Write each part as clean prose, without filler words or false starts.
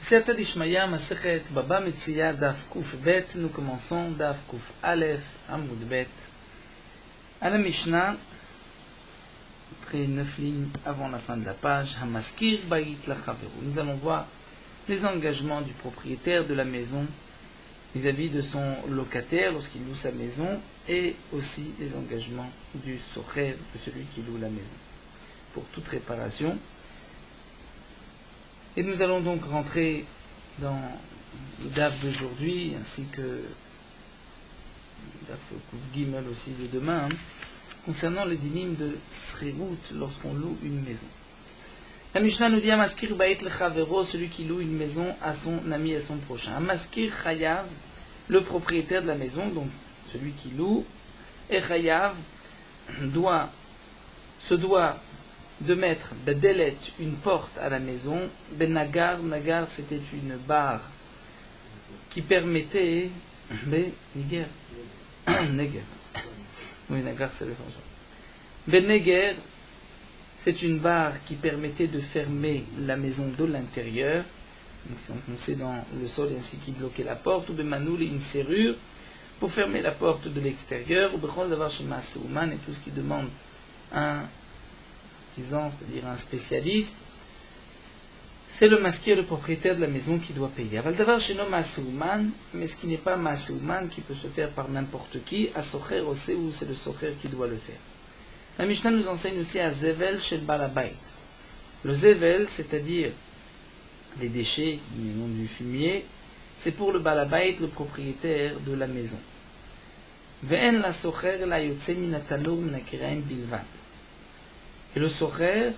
Siyata d'Ishmaya, Masechet, Baba Metsiya, Daf Kuf Bet. Nous commençons Daf Kuf Aleph, Amud Bet. À la Mishnah, après 9 lignes avant la fin de la page, Hamaskir Bayit Lachaveru. Nous allons voir les engagements du propriétaire de la maison vis-à-vis de son locataire lorsqu'il loue sa maison, et aussi les engagements du socher, de celui qui loue la maison, pour toute réparation. Et nous allons donc rentrer dans le DAF d'aujourd'hui, ainsi que le DAF Kouf Gimel aussi de demain, concernant les dynimes de Srerut lorsqu'on loue une maison. La Mishnah nous dit Amaskir Bait Lechavero, celui qui loue une maison à son ami, à son prochain. Amaskir Chayav, le propriétaire de la maison, donc celui qui loue, et Chayav se doit de mettre bedelet, une porte à la maison, benagar, nagar c'était une barre qui permettait, beneger, neger, oui nagar c'est le français, beneger c'est une barre qui permettait de fermer la maison de l'intérieur, donc ils sont enfoncés dans le sol ainsi qu'ils bloquaient la porte, ou bemanoul, une serrure pour fermer la porte de l'extérieur, ou bechol davar shema seuman, et tout ce qui demande un c'est-à-dire un spécialiste, c'est le maskir, le propriétaire de la maison qui doit payer. Aval davar sheno maseuman, mais ce qui n'est pas maseuman, qui peut se faire par n'importe qui, à socher osé, ou c'est le socher qui doit le faire. La Mishnah nous enseigne aussi à zevel shel balabait. Le zevel, c'est-à-dire les déchets, le nom du fumier, c'est pour le balabait, le propriétaire de la maison. Ve'en la socher la yotse min hatanur min hakiraim bilvat. Et le socher,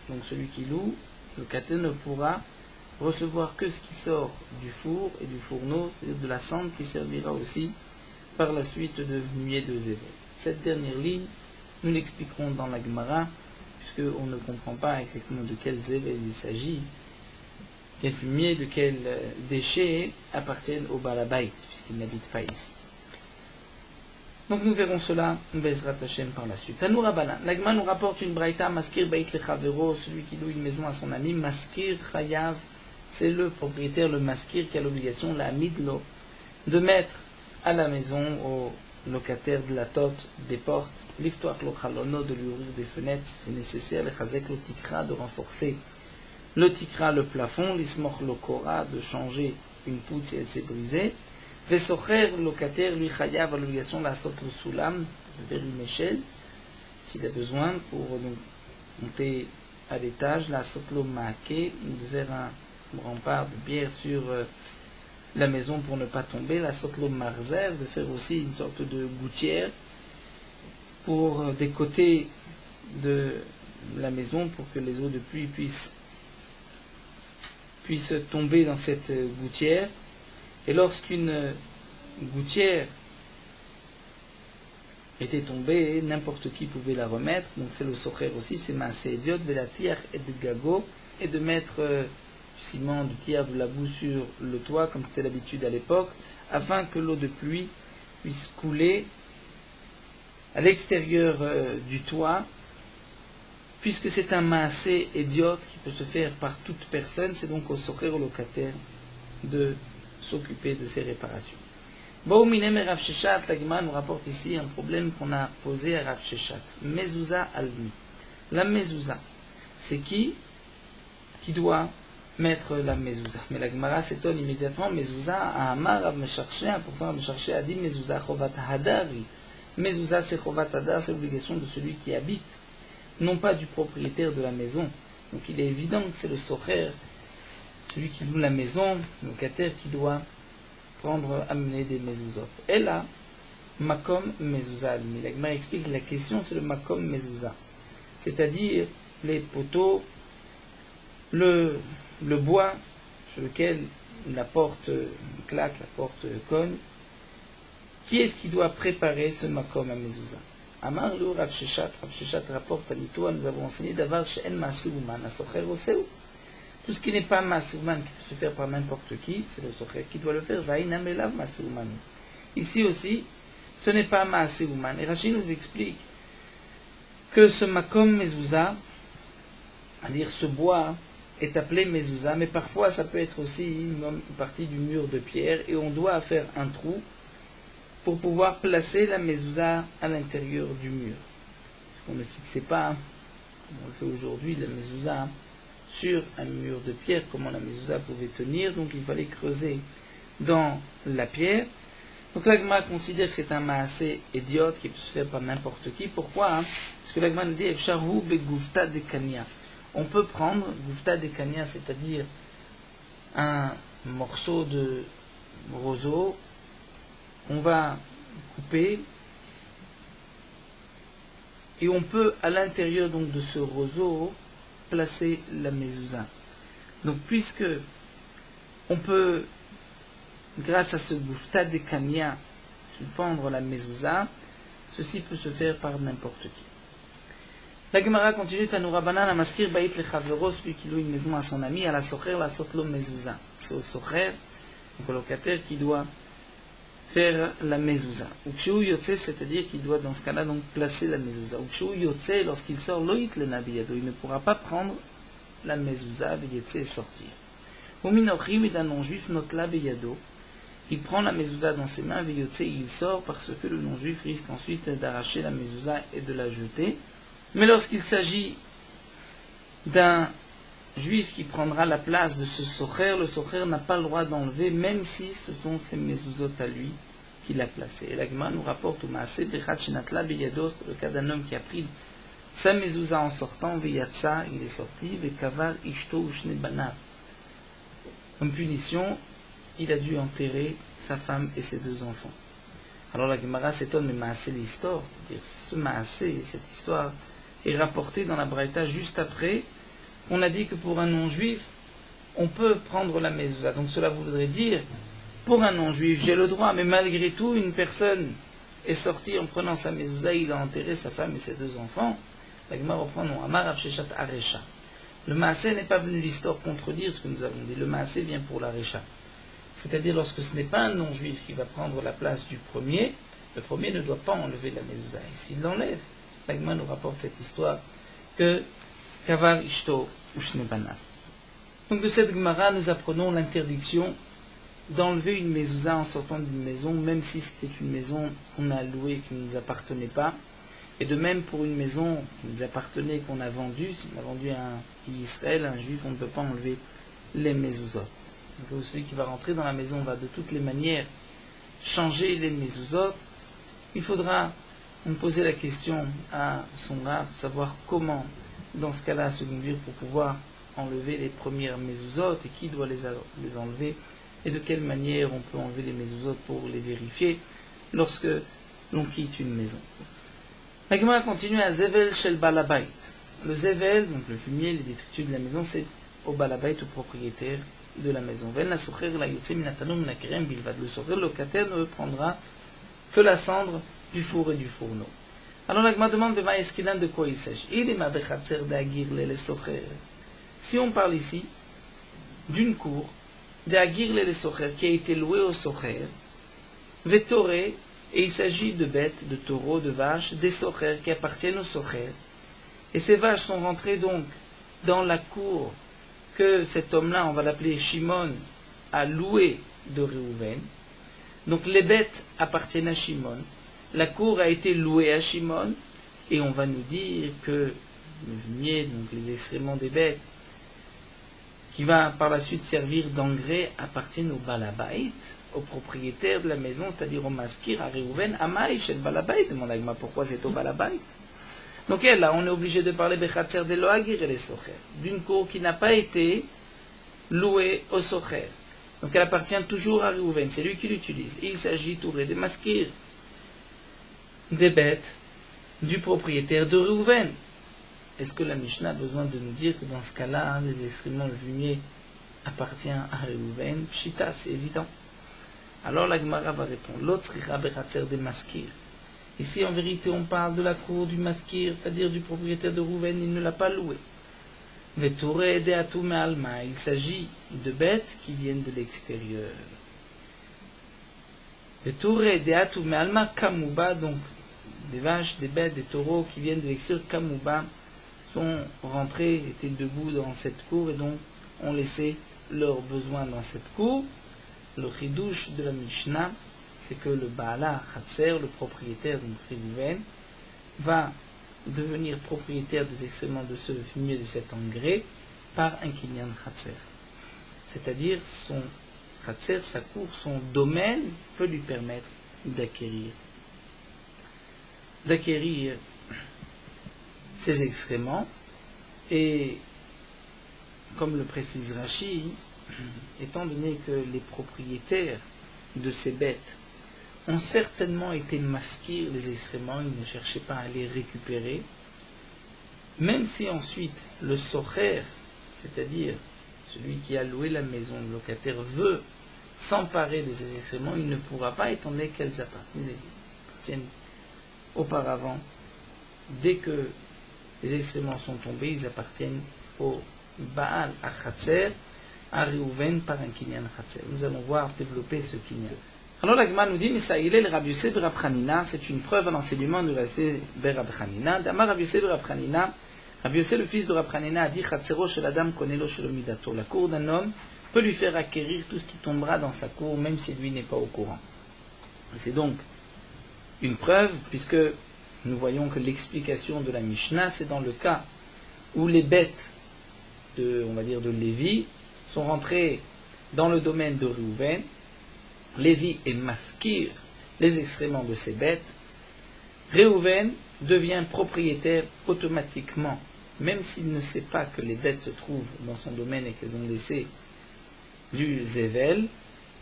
donc celui qui loue, le locataire ne pourra recevoir que ce qui sort du four et du fourneau, c'est-à-dire de la cendre qui servira aussi par la suite de nuée de zével. Cette dernière ligne, nous l'expliquerons dans la Gemara, puisqu'on ne comprend pas exactement de quel zével il s'agit, quel fumier, de quels déchets appartiennent au balabait, puisqu'il n'habite pas ici. Donc nous verrons cela, Bezrat Hashem, par la suite. Tanoura Banan. L'Agma nous rapporte une braïta, Maskir Bait Lechavero, celui qui loue une maison à son ami. Maskir Chayav, c'est le propriétaire, le maskir, qui a l'obligation, la midlo, de mettre à la maison, au locataire de la tote, des portes, l'iftoach lo chalono, de lui ouvrir des fenêtres, c'est nécessaire, le chazek lo tikra, de renforcer le tikra, le plafond, l'ismoch lo kora, de changer une poutre si elle s'est brisée. Vesocher, le locataire, lui chayav, a l'obligation de la sorte le soulam, de faire une échelle, s'il a besoin, pour donc monter à l'étage, la sorte le maake, de faire un rempart de pierre sur la maison pour ne pas tomber, la sorte le marzer, de faire aussi une sorte de gouttière pour des côtés de la maison, pour que les eaux de pluie puissent tomber dans cette gouttière. Et lorsqu'une gouttière était tombée, n'importe qui pouvait la remettre, donc c'est le socher aussi, c'est maasé idiot, velatir et de gago, et de mettre du ciment, du tiers, de la boue sur le toit, comme c'était l'habitude à l'époque, afin que l'eau de pluie puisse couler à l'extérieur du toit, puisque c'est un maasé idiot qui peut se faire par toute personne, c'est donc au socher, au locataire, de s'occuper de ces réparations. Baouminem et Rav Sheshat, la Gemara nous rapporte ici un problème qu'on a posé à Rav Sheshat. Mezouza almi. La mezouza, c'est qui doit mettre la mezouza? Mais la Gemara s'étonne immédiatement. Mezouza a amar Rav Mesharché, pourtant Rav Mesharché a dit mezouza chovat hadari. Mezouza c'est chovat hadar, c'est l'obligation de celui qui habite, non pas du propriétaire de la maison. Donc il est évident que c'est le socher, celui qui loue la maison, le locataire, qui doit amener des mezuzot. Et là, makom mezuzah. Mais la Gemara explique que la question, c'est le makom mezuzah. C'est-à-dire les poteaux, le bois sur lequel la porte claque, la porte cogne. Qui est-ce qui doit préparer ce makom à mezuzah? Amar le Rav Sheshat. Rav Sheshat rapporte à l'Itoa, nous avons enseigné d'avoir she'en maseuman asocher oseu. Tout ce qui n'est pas masouman, qui peut se faire par n'importe qui, c'est le socher qui doit le faire. Vaïnamelav masouman. Ici aussi, ce n'est pas masouman. Et Rashi nous explique que ce makom mezouza, c'est-à-dire ce bois est appelée mezouza, mais parfois ça peut être aussi une partie du mur de pierre, et on doit faire un trou pour pouvoir placer la mezouza à l'intérieur du mur. On ne fixait pas, comme on le fait aujourd'hui, la mezouza sur un mur de pierre, comment la mezouza pouvait tenir, donc il fallait creuser dans la pierre. Donc l'Agma considère que c'est un maasé idiote qui peut se faire par n'importe qui. Pourquoi Parce que l'Agma nous dit Efsharhu begufta de kania. On peut prendre gufta de kania, c'est-à-dire un morceau de roseau, on va couper et on peut à l'intérieur donc de ce roseau placer la mezouza. Donc puisque on peut grâce à ce gufta de kania pendre la mezouza, ceci peut se faire par n'importe qui. La Gemara continue, Tanoura Banan, à maskir bait le chavero, celui qui loue une maison à son ami, à la socher, la sotlo mezouza. C'est au socher, donc au locataire, qui doit faire la mezouza. Ukshu yotse, c'est-à-dire qu'il doit dans ce cas-là donc placer la mezouza. Ukshu yotse, lorsqu'il sort, loït le nabiyado, il ne pourra pas prendre la mezouza, veyetse et sortir. Uminochim, et d'un non-juif, notla beyado, il prend la mezouza dans ses mains, veyotse, et il sort parce que le non-juif risque ensuite d'arracher la mezouza et de la jeter. Mais lorsqu'il s'agit d'un juif qui prendra la place de ce socher, le socher n'a pas le droit d'enlever, même si ce sont ses mezuzot à lui qu'il a placés. Et l'Agma nous rapporte au Maaseh Bechat Shenatla Beyados, le cas d'un homme qui a pris sa mezouza en sortant, Veyatsa, il est sorti, Vekavar Ishto Ushne Banav. Comme punition, il a dû enterrer sa femme et ses 2 enfants. Alors la Gemara s'étonne, mais Maaseh l'histoire, c'est-à-dire ce Maaseh, cette histoire, est rapportée dans la Braïta juste après. On a dit que pour un non-juif, on peut prendre la mezouza. Donc cela voudrait dire, pour un non-juif, j'ai le droit, mais malgré tout, une personne est sortie en prenant sa mezouza, il a enterré sa femme et ses 2 enfants. La Gemara reprend non, Amar Avsheshat Aresha. Le Maaseh n'est pas venu l'histoire contredire ce que nous avons dit. Le Maaseh vient pour la Resha. C'est-à-dire lorsque ce n'est pas un non-juif qui va prendre la place du premier, le premier ne doit pas enlever la mezouza. Et s'il l'enlève, la Gemara nous rapporte cette histoire que Kavar Ishto Ushne Banav. Donc de cette Gemara, nous apprenons l'interdiction d'enlever une mezouza en sortant d'une maison, même si c'était une maison qu'on a louée, qui ne nous appartenait pas. Et de même pour une maison qui nous appartenait, qu'on a vendue, si on a vendu à un Israël, un juif, on ne peut pas enlever les mezuzot. Donc celui qui va rentrer dans la maison va de toutes les manières changer les mezuzot. Il faudra poser la question à son rab, savoir comment, dans ce cas-là, se conduire pour pouvoir enlever les premières mezuzot et qui doit les enlever et de quelle manière on peut enlever les mezuzot pour les vérifier lorsque l'on quitte une maison. La Gemara continue à Zevel Shel Balabait. Le Zevel, donc le fumier, les détritus de la maison, c'est au Balabait, au propriétaire de la maison. Le socher, le locataire ne prendra que la cendre du four et du fourneau. Alors la Gemara demande de quoi il s'agit. Si on parle ici d'une cour de Agir le socher qui a été louée au socher, Vetoré, et il s'agit de bêtes, de taureaux, de vaches, des sochers qui appartiennent au socher. Et ces vaches sont rentrées donc dans la cour que cet homme-là, on va l'appeler Shimon, a loué de Réhouven. Donc les bêtes appartiennent à Shimon. La cour a été louée à Shimon. Et on va nous dire que le fumier, donc les excréments des bêtes, qui va par la suite servir d'engrais, appartiennent au Balabait, au propriétaire de la maison, c'est-à-dire au maskir, à Réhouven, à Maïch, et le Balabait. Demande à Agma pourquoi c'est au Balabait. Donc là, on est obligé de parler Bechatzer de Loagir et les Socher, d'une cour qui n'a pas été louée au Socher. Donc elle appartient toujours à Réhouven, c'est lui qui l'utilise. Il s'agit touré des maskir, des bêtes, du propriétaire de Réhouven. Est-ce que la Mishnah a besoin de nous dire que dans ce cas-là, les excréments, le fumier appartient à Réhouven? Pshita, c'est évident. Alors la Gemara va répondre, l'autre sera Bechatzer des maskir. Ici, en vérité, on parle de la cour du maskir, c'est-à-dire du propriétaire de Réhouven, il ne l'a pas loué. Vetoré de atou me'alma, il s'agit de bêtes qui viennent de l'extérieur. Vetoré de atou me'alma kamuba, donc des vaches, des bêtes, des taureaux qui viennent de l'extérieur, kamuba, sont rentrés, étaient debout dans cette cour et donc ont laissé leurs besoins dans cette cour. Le chidouche de la Mishnah, c'est que le Baala Hatser, le propriétaire d'une Réhouven, va devenir propriétaire des excréments de ce fumier de cet engrais par un Kinyan Hatser. C'est-à-dire son Hatser, sa cour, son domaine peut lui permettre d'acquérir ces excréments. Et comme le précise Rashi, étant donné que les propriétaires de ces bêtes ont certainement été mafkir les excréments, ils ne cherchaient pas à les récupérer, même si ensuite le socher, c'est-à-dire celui qui a loué la maison, le locataire, veut s'emparer de ces excréments, il ne pourra pas, étant donné qu'elles appartiennent auparavant. Dès que les excréments sont tombés, ils appartiennent au Baal Achatzer, à Réhouven par un Kinyan Hatser. Nous allons voir développer ce Kinyan. Alors la Gemara nous dit, Misaïlel Rabbi Yosef Rab Chanina, c'est une preuve à l'enseignement de Rabbi Yosef Rab Chanina. D'Amar Rabbi Yosef Rab Chanina, Rabbi Yosef le fils de Rab Chanina a dit, Chatzero shel Adam konelo shelo midato. La cour d'un homme peut lui faire acquérir tout ce qui tombera dans sa cour, même si lui n'est pas au courant. C'est donc une preuve, puisque nous voyons que l'explication de la Mishnah, c'est dans le cas où les bêtes de Lévi sont rentrés dans le domaine de Réhouven. Lévi est mafkir les excréments de ces bêtes. Réhouven devient propriétaire automatiquement, même s'il ne sait pas que les bêtes se trouvent dans son domaine et qu'elles ont laissé du Zével.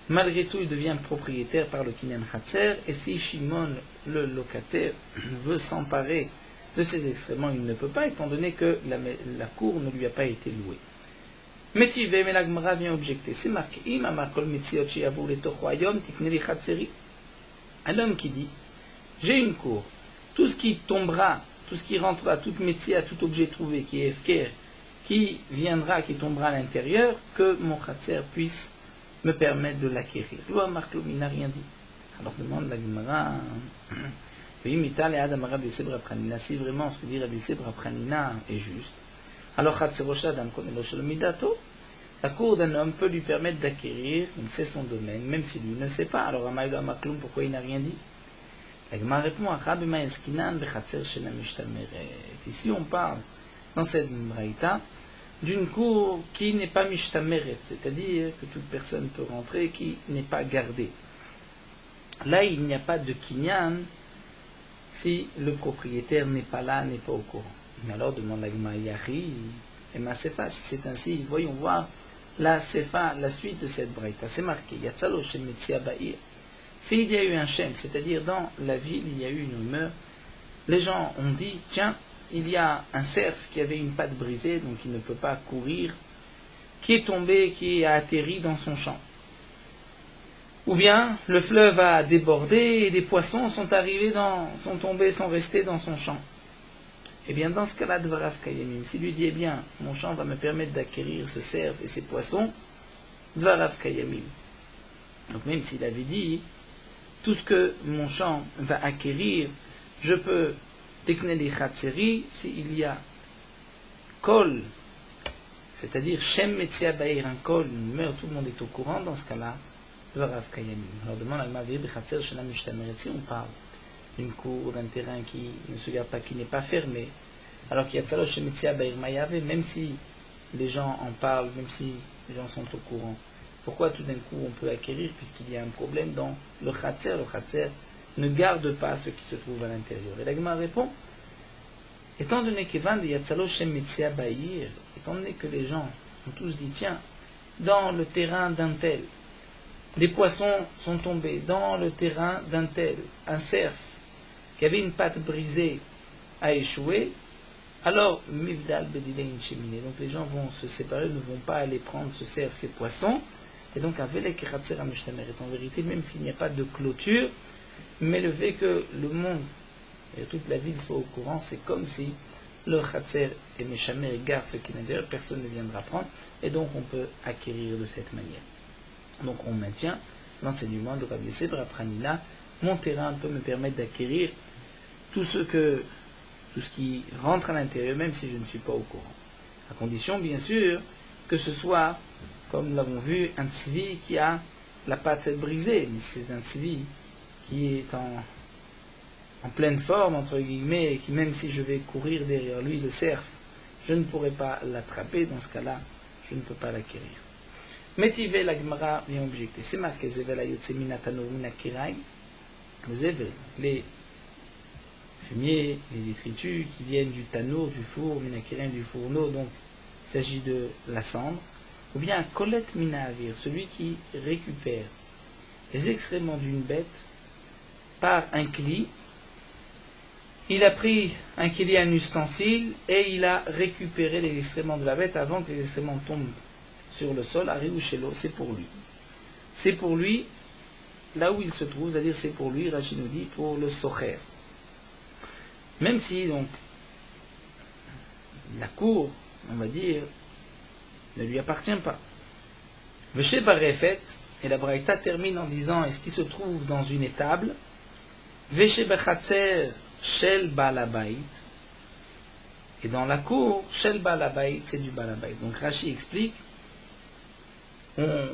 Malgré tout, il devient propriétaire par le Kinyan Hatser, et si Shimon, le locataire, veut s'emparer de ces excréments, il ne peut pas, étant donné que la cour ne lui a pas été louée. Métivé, mais la Gemara vient objecter. C'est marqué, un homme qui dit, j'ai une cour, tout ce qui tombera, tout ce qui rentrera, toute métier, tout objet trouvé qui est efker, qui viendra, qui tombera à l'intérieur, que mon Hatser puisse me permettre de l'acquérir. Lui, Marcloum, il n'a rien dit. Alors demande la Gemara, si vraiment ce que dit Rabbi Yosef Rab Chanina est juste, alors la cour d'un homme peut lui permettre d'acquérir, donc c'est son domaine, même si lui ne sait pas. Alors Amaïlo Makloum, pourquoi il n'a rien dit? La Gemara répond, ici on parle dans cette braïta d'une cour qui n'est pas mishtameret, c'est-à-dire que toute personne peut rentrer qui n'est pas gardée. Là, il n'y a pas de kinyan si le propriétaire n'est pas là, n'est pas au courant. Mais alors, demande la Gemara, Yahi et ma sefa, si c'est ainsi, voyons voir la sefa, la suite de cette braïta. C'est marqué, Yatzalo shem metzia ba'ir. S'il y a eu un shem, c'est-à-dire dans la ville, il y a eu une rumeur, les gens ont dit, tiens, il y a un cerf qui avait une patte brisée, donc il ne peut pas courir, qui est tombé, qui a atterri dans son champ. Ou bien, le fleuve a débordé et des poissons sont tombés, sont restés dans son champ. Eh bien, dans ce cas-là, Dvarav Kayamim, s'il lui dit, eh bien, mon champ va me permettre d'acquérir ce cerf et ces poissons, Dvarav Kayamim. Donc même s'il avait dit, tout ce que mon champ va acquérir, je peux Tekneli Chatseri, s'il y a Kol, c'est-à-dire Shem Metzia Baïr, un Kol, une meurt, tout le monde est au courant, dans ce cas-là, Dvarav Kayamim. Alors demande à Alma Vir Bechatser Shenam Mishtameret, si on parle d'une cour, d'un terrain qui ne se garde pas, qui n'est pas fermé, alors qu'il y a Tzalo Shem Metzia Baïr Mayave, même si les gens en parlent, même si les gens sont au courant, pourquoi tout d'un coup on peut acquérir, puisqu'il y a un problème dans le Khatser? Le Khatser ne garde pas ce qui se trouve à l'intérieur. Et la Gemara répond, étant donné que étant donné que les gens ont tous dit, tiens, dans le terrain d'un tel, des poissons sont tombés, dans le terrain d'un tel, un cerf qui avait une patte brisée a échoué, alors Mivdal Bedilein Shemine, donc les gens vont se séparer, ne vont pas aller prendre ce cerf, ces poissons, et donc en vérité, même s'il n'y a pas de clôture, mais le fait que le monde et toute la ville soient au courant, c'est comme si le Khatser et Meshamer gardent ce qui est l'intérieur, personne ne viendra prendre, et donc on peut acquérir de cette manière. Donc on maintient l'enseignement de Rabbi Yosef Rab Chanina, mon terrain peut me permettre d'acquérir tout ce que tout ce qui rentre à l'intérieur, même si je ne suis pas au courant. À condition, bien sûr, que ce soit, comme nous l'avons vu, un tzvi qui a la patte brisée, mais c'est un tzvi qui est en pleine forme, entre guillemets, et qui, même si je vais courir derrière lui, le cerf, je ne pourrai pas l'attraper. Dans ce cas-là, je ne peux pas l'acquérir. Métivé, la Gemara vient objecter. C'est marqué Zevel ayotse minatanor minakirai. Le Zevel, les fumiers, les détritus qui viennent du tanour, du four, minakirai, du fourneau, donc il s'agit de la cendre. Ou bien kolet minavir, celui qui récupère les excréments d'une bête par un kli. Il a pris un kli, un ustensile, et il a récupéré les excréments de la bête avant que les excréments tombent sur le sol. Ari ou shelo, c'est pour lui. C'est pour lui, là où il se trouve, c'est-à-dire c'est pour lui, Rashi nous dit, pour le socher. Même si, donc, la cour, on va dire, ne lui appartient pas. Veshe barefet, et la Braïta termine en disant, est-ce qu'il se trouve dans une étable, Veshe bechatzer shel balabait, et dans la cour, shel balabait, c'est du balabait. Donc Rashi explique, on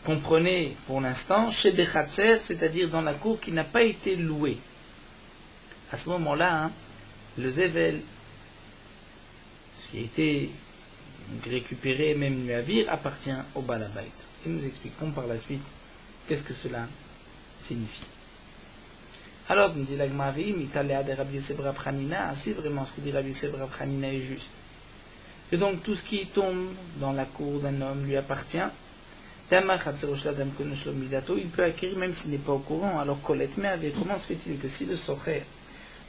comprenait pour l'instant, chez bechatzer, c'est-à-dire dans la cour qui n'a pas été louée. À ce moment-là, le zevel, ce qui a été récupéré, même le avir, appartient au balabait. Et nous expliquons par la suite qu'est-ce que cela signifie. Alors, nous dit l'Agmavi, Mitalea de Rabbi Yosef Rav Chanina, si vraiment ce que dit Rabbi Yosef Rav Chanina est juste. Et donc, tout ce qui tombe dans la cour d'un homme lui appartient. Il peut acquérir même s'il n'est pas au courant. Alors, Colette, mais comment se fait-il que si le socher,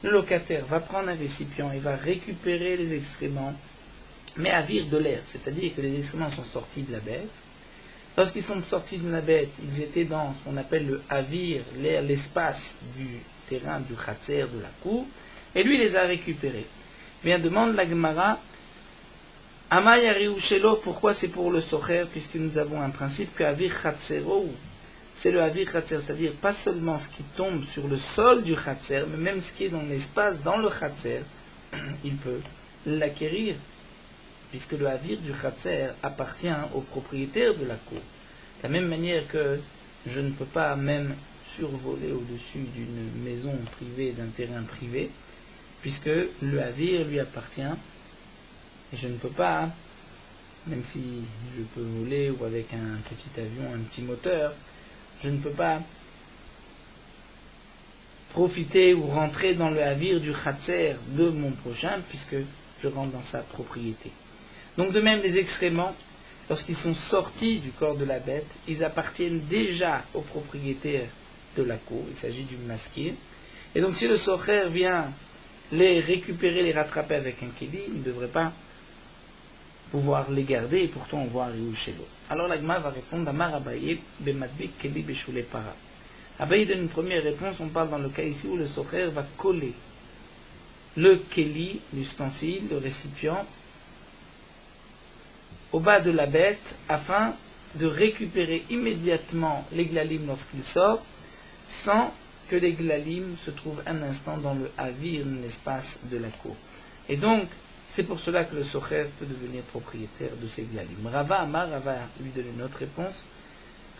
le locataire, va prendre un récipient et va récupérer les excréments, mais à vire de l'air, c'est-à-dire que les excréments sont sortis de la bête. Lorsqu'ils sont sortis de la bête, ils étaient dans ce qu'on appelle le avir, l'air, l'espace du terrain, du khatser, de la cour, et lui les a récupérés. Bien, demande la Gemara, Amay ou Shelo, pourquoi c'est pour le socher, puisque nous avons un principe que avir khatsero, c'est le avir khatser, c'est-à-dire pas seulement ce qui tombe sur le sol du khatser, mais même ce qui est dans l'espace, dans le khatser, il peut l'acquérir, puisque le havir du khatser appartient au propriétaire de la cour. De la même manière que je ne peux pas même survoler au-dessus d'une maison privée, d'un terrain privé, puisque le havir lui appartient, et je ne peux pas, même si je peux voler ou avec un petit avion, un petit moteur, je ne peux pas profiter ou rentrer dans le havir du khatser de mon prochain, puisque je rentre dans sa propriété. Donc de même, les excréments, lorsqu'ils sont sortis du corps de la bête, ils appartiennent déjà au propriétaire de la cour. Il s'agit du masqué. Et donc si le socher vient les récupérer, les rattraper avec un kéli, il ne devrait pas pouvoir les garder, et pourtant on voit Riou Shelo. Alors l'Agma va répondre à Amar Abaye, Bemadbik Keli Beshule Para. Abaye donne une première réponse, on parle dans le cas ici où le socher va coller le kéli, l'ustensile, le récipient, au bas de la bête, afin de récupérer immédiatement les glalim lorsqu'il sort, sans que les glalim se trouvent un instant dans le havir, l'espace de la cour. Et donc, c'est pour cela que le socher peut devenir propriétaire de ces glalim. Rava Amar, Rava lui donne une autre réponse,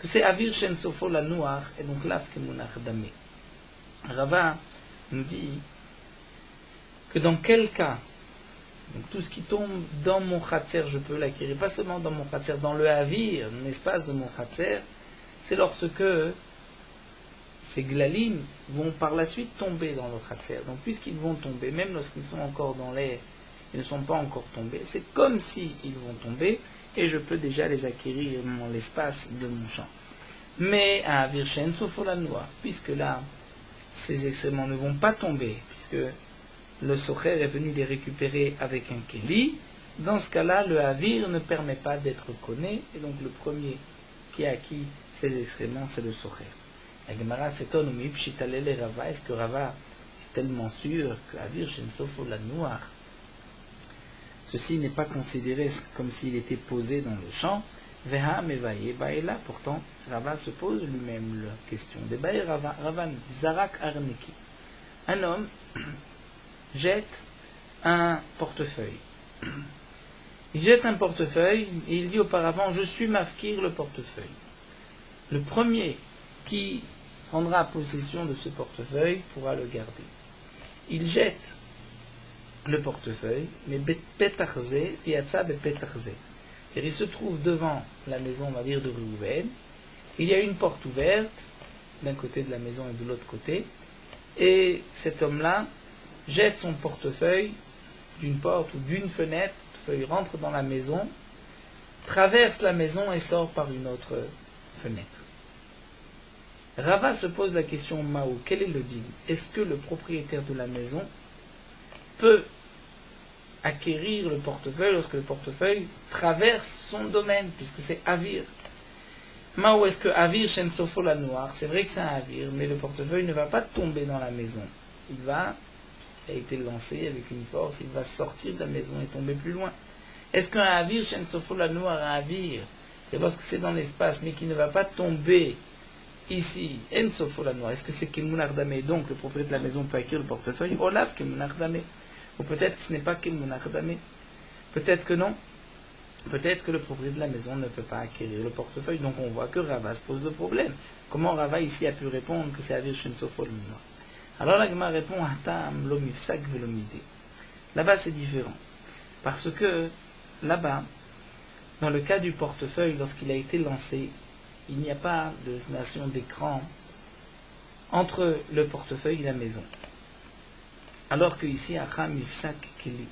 que c'est avir shen sofo la noir, et donc laf kemunach damé. Rava nous dit que dans quel cas, donc tout ce qui tombe dans mon khatser, je peux l'acquérir, pas seulement dans mon khatser, dans le havir, l'espace de mon khatser, c'est lorsque ces glalim vont par la suite tomber dans le khatser. Donc puisqu'ils vont tomber, même lorsqu'ils sont encore dans l'air, ils ne sont pas encore tombés, c'est comme s'ils vont tomber, et je peux déjà les acquérir dans l'espace de mon champ. Mais à havir shen sofo la noix, puisque là, ces excréments ne vont pas tomber, puisque le socher est venu les récupérer avec un kéli, dans ce cas-là, le havir ne permet pas d'être connu, et donc le premier qui a acquis ces excréments, c'est le socher. La Gemara s'étonne, Rava, est-ce que Rava est tellement sûr que havir shen sofo la noir, ceci n'est pas considéré comme s'il était posé dans le champ, Veha mevaye baela, pourtant Rava se pose lui-même la question. Debaye Rava, Zarak arneki. Un homme jette un portefeuille. Il jette un portefeuille et il dit auparavant, je suis mafkir le portefeuille. Le premier qui prendra possession de ce portefeuille pourra le garder. Il jette le portefeuille, mais Petarze, Piazza de Petarze. Et il se trouve devant la maison, on va dire, de Reuven. Il y a une porte ouverte, d'un côté de la maison et de l'autre côté, et cet homme-là jette son portefeuille d'une porte ou d'une fenêtre, le portefeuille rentre dans la maison, traverse la maison et sort par une autre fenêtre. Rava se pose la question Maou, quel est le din? Est-ce que le propriétaire de la maison peut acquérir le portefeuille lorsque le portefeuille traverse son domaine, puisque c'est Avir? Maou, est-ce que Avir Shen Sofo la noire? C'est vrai que c'est un Avir, mais le portefeuille ne va pas tomber dans la maison. Il va, puisqu'il a été lancé avec une force, il va sortir de la maison et tomber plus loin. Est-ce qu'un Avir Shen Sofo la noire, un Avir, c'est lorsque c'est dans l'espace, mais qui ne va pas tomber ici, En Sofo la noire, est-ce que c'est Kemunar Damé? Donc le propriétaire de la maison peut acquérir le portefeuille, Olaf Kemunar Damé. Ou peut-être que ce n'est pas Kemunar Damé. Peut-être que non. Peut-être que le propriétaire de la maison ne peut pas acquérir le portefeuille. Donc on voit que Rava se pose le problème. Comment Rava ici a pu répondre que c'est Avir Shen Sofo la noire? Alors la Gemara répond Hatam lo mifsak velo midé. Là-bas c'est différent. Parce que là-bas, dans le cas du portefeuille, lorsqu'il a été lancé, il n'y a pas de nation d'écran entre le portefeuille et la maison. Alors que ici, Acham Mifsak Keli.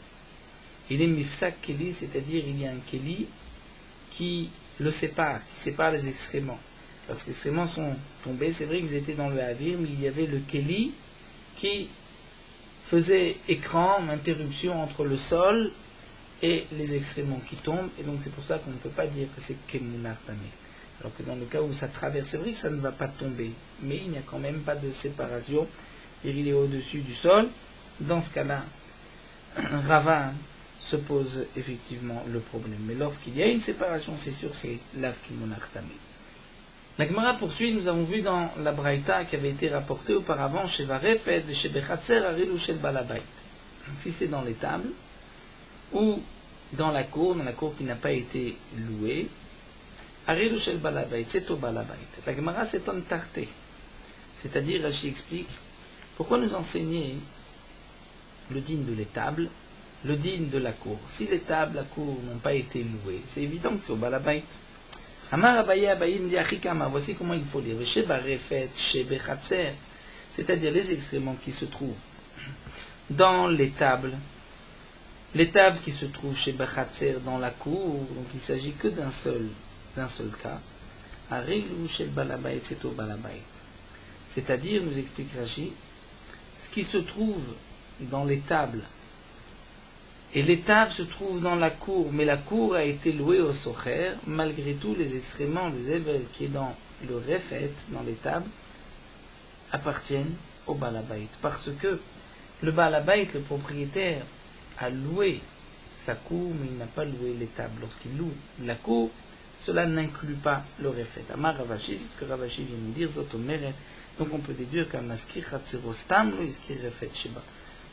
Il est Mifsak Keli, c'est-à-dire il y a un Keli qui le sépare, qui sépare les excréments. Lorsque les excréments sont tombés, c'est vrai qu'ils étaient dans le Havir, mais il y avait le Keli qui faisait écran, interruption entre le sol et les excréments qui tombent, et donc c'est pour ça qu'on ne peut pas dire que c'est Kemunar Damé. Alors que dans le cas où ça traverse, c'est vrai que ça ne va pas tomber, mais il n'y a quand même pas de séparation, et il est au-dessus du sol. Dans ce cas-là, Rava se pose effectivement le problème. Mais lorsqu'il y a une séparation, c'est sûr, c'est Lav Kemunar Damé. La Gemara poursuit, nous avons vu dans la Braïta qui avait été rapportée auparavant chez Varefed, chez Bechatzer, Aril ou chez Balabait. Si c'est dans l'étable, ou dans la cour qui n'a pas été louée, Aril ou chez Balabait, c'est au Balabait. La Gemara s'étonne tarté. C'est-à-dire, Rashi explique, pourquoi nous enseigner le din de l'étable, le din de la cour? Si l'étable, la cour n'ont pas été louées, c'est évident que c'est au Balabait. Amar Abaye Abaye me dit Achikama, voici comment il faut lire. C'est-à-dire les excréments qui se trouvent dans l'étable qui se trouve chez Bechatzer dans la cour, donc il ne s'agit que d'un seul cas. Arilou chez le Balabait, c'est au Balabait. C'est-à-dire, nous explique Rashi, ce qui se trouve dans l'étable, et l'étable se trouve dans la cour, mais la cour a été louée au Socher, malgré tout les excréments, le Zével qui est dans le Refet, dans l'étable, appartiennent au Balabait. Parce que le Balabait, le propriétaire, a loué sa cour, mais il n'a pas loué l'étable. Lorsqu'il loue la cour, cela n'inclut pas le Refet. Amar Ravashi, c'est ce que Ravashi vient nous dire, Zotomeret. Donc on peut déduire qu'un maskir Chatzerostam, lo iskir Refet Sheba.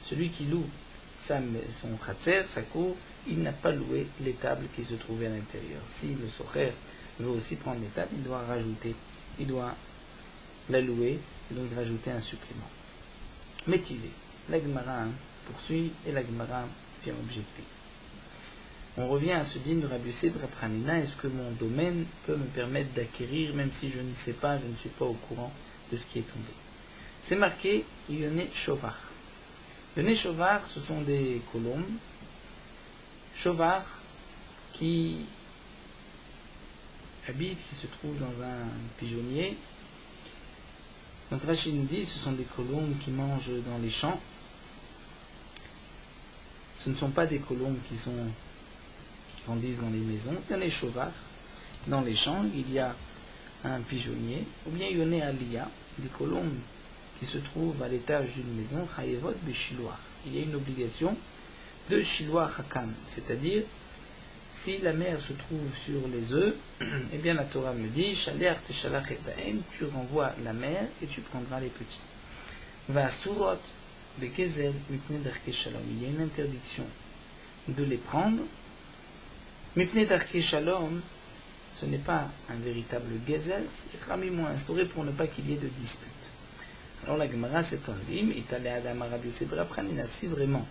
Celui qui loue son khatser, sa cour, il n'a pas loué l'étable qui se trouvait à l'intérieur. Si le socher veut aussi prendre l'étable, il doit la louer, et donc rajouter un supplément. Métivé. La Gemara poursuit et la Gemara vient objecter. On revient à ce din de Rabbi Yossi de Rapramina. Est-ce que mon domaine peut me permettre d'acquérir, même si je ne sais pas, je ne suis pas au courant de ce qui est tombé? C'est marqué Yone Shovar. Yone Shovar, ce sont des colombes. Shovar qui habitent, qui se trouvent dans un pigeonnier. Donc Rachid nous dit, ce sont des colombes qui mangent dans les champs. Ce ne sont pas des colombes qui grandissent dans les maisons. Il y en a des Shovar. Dans les champs, il y a un pigeonnier. Ou bien il y en a Aliyah, des colombes qui se trouvent à l'étage d'une maison. Chayevot Beshiloach. Il y a une obligation de Shiloach Hakam. C'est-à-dire, si la mère se trouve sur les œufs, eh bien la Torah me dit, Shalech teshalach et ta'em, tu renvoies la mère et tu prendras les petits. Va surot, begezel mipnei darkei shalom. Il y a une interdiction de les prendre. Mipnei darkei shalom, ce n'est pas un véritable gezel, c'est Ramim ont instauré pour ne pas qu'il y ait de dispute. Alors la Gemara s'est enlevée, Itale Adam Rabbi Yosef bar Hanina, si vraiment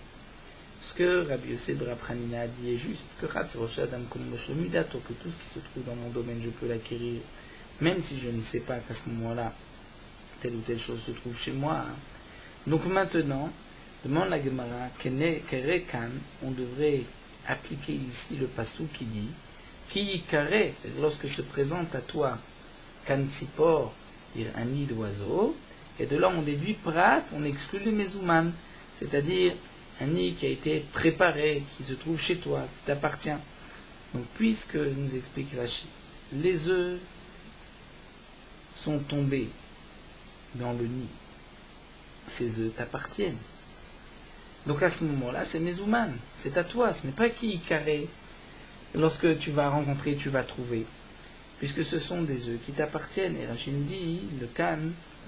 ce que Rabbi Yosef bar Hanina a dit est juste, que Chatz Adam Kolmoshe Midato, que tout ce qui se trouve dans mon domaine je peux l'acquérir, même si je ne sais pas qu'à ce moment-là telle ou telle chose se trouve chez moi. Donc maintenant, demande la Gemara, Kerekan, on devrait appliquer ici le passou qui dit Ki yikare, lorsque se présente à toi Kansipor, un nid d'oiseau, et de là on déduit Prat, on exclut les Mezouman, c'est-à-dire un nid qui a été préparé, qui se trouve chez toi, qui t'appartient. Donc puisque, nous explique Rachid, les œufs sont tombés dans le nid, ces œufs t'appartiennent. Donc à ce moment-là, c'est Mezouman, c'est à toi, ce n'est pas Ki yikare. Lorsque tu vas rencontrer, tu vas trouver. Puisque ce sont des œufs qui t'appartiennent. Et Rachid nous dit, le Khan,